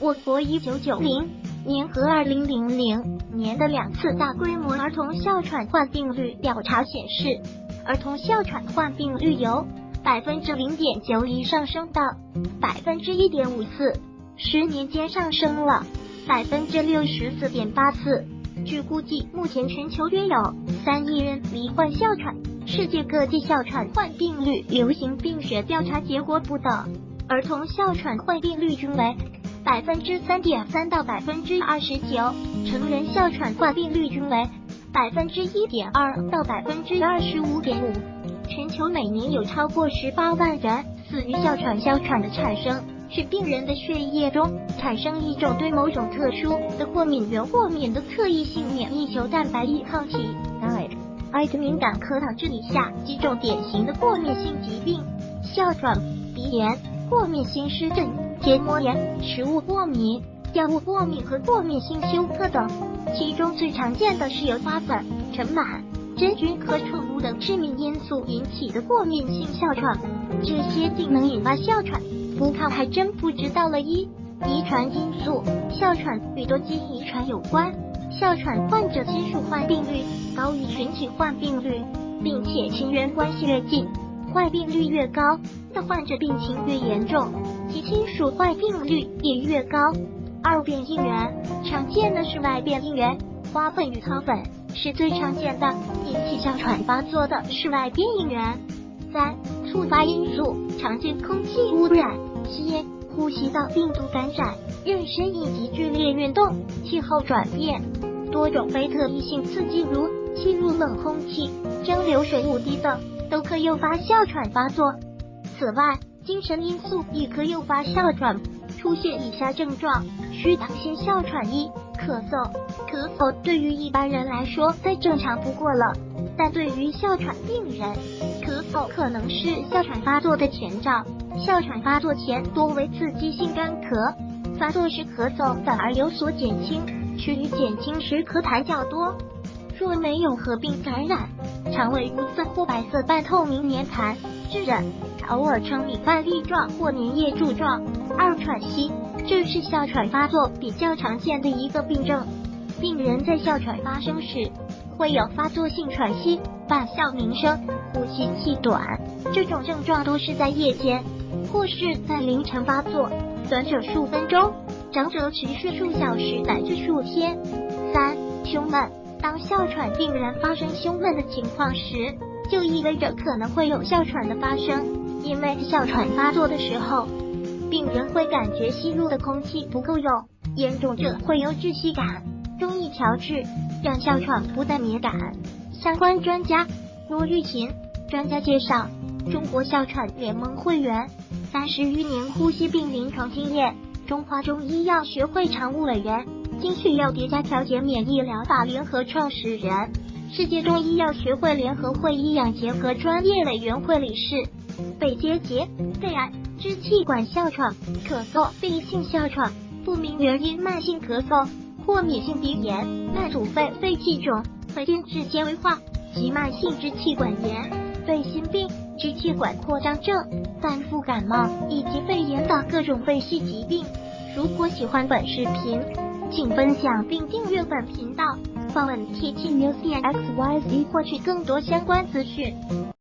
我国1990年和2000年的2次大规模儿童哮喘患病率调查显示，儿童哮喘患病率由 0.91% 上升到 1.54%，10年间上升了 64.84%。据估计，目前全球约有3亿人罹患哮喘。世界各地哮喘患病率流行病学调查结果不等，儿童哮喘患病率均为 3.3% 到 29%， 成人哮喘患病率均为 1.2% 到 25.5%。全球每年有超过18万人死于哮喘。哮喘的产生是病人的血液中产生一种对某种特殊的过敏原过敏的特异性免疫球蛋白依抗体。艾滋敏感可导致以下几种典型的过敏性疾病：哮喘、鼻炎、过敏性湿疹、结膜炎、食物过敏、药物过敏和过敏性休克等。其中最常见的是由花粉、尘螨、真菌和宠物等致命因素引起的过敏性哮喘。这些竟能引发哮喘，不看还真不知道了。遗传因素，哮喘与多基因遗传有关。哮喘患者亲属患病率高于群体患病率，并且亲缘关系越近，患病率越高的患者病情越严重，其亲属患病率也越高。二变应原，常见的是外变应原，花粉与草粉是最常见的引起哮喘发作的是外变应原。3. 触发因素，常见空气污染、吸烟、呼吸道病毒感染、妊娠以及剧烈运动、气候转变。多种非特异性刺激如吸入冷空气、蒸馏水雾滴等都可诱发哮喘发作。此外，精神因素也可诱发哮喘，出现以下症状：虚糖性哮喘1，咳嗽。咳嗽对于一般人来说再正常不过了，但对于哮喘病人，咳嗽可能是哮喘发作的前兆。哮喘发作前多为刺激性干咳，发作时咳嗽反而有所减轻，趋于减轻时咳痰较多。若没有合并感染，肠胃无色或白色半透明黏痰、湿疹，偶尔呈米饭粒状或粘液柱状。2. 喘息，这是哮喘发作比较常见的一个病症。病人在哮喘发生时会有发作性喘息、伴哮鸣声、呼吸气短，这种症状都是在夜间或是在凌晨发作，短者数分钟，长者持续数小时乃至数天。3. 胸闷，当哮喘病人发生胸闷的情况时，就意味着可能会有哮喘的发生，因为哮喘发作的时候，病人会感觉吸入的空气不够用，严重者会有窒息感。中医调治，让哮喘不再敏感。相关专家罗玉琴专家介绍，中国哮喘联盟会员，30余年呼吸病临床经验，中华中医药学会常务委员，经血药叠加调节免疫疗法联合创始人，世界中医药学会联合会医养结合专业委员会理事。肺结节、肺癌、支气管哮喘、咳嗽、病性哮喘、不明原因慢性咳嗽、过敏性鼻炎、慢阻肺肺气肿、肺间质纤维化及慢性支气管炎、肺心病、支气管扩张症、反复感冒以及肺炎等各种肺系疾病。如果喜欢本视频，请分享并订阅本频道，访问 TT News XYZ 获取更多相关资讯。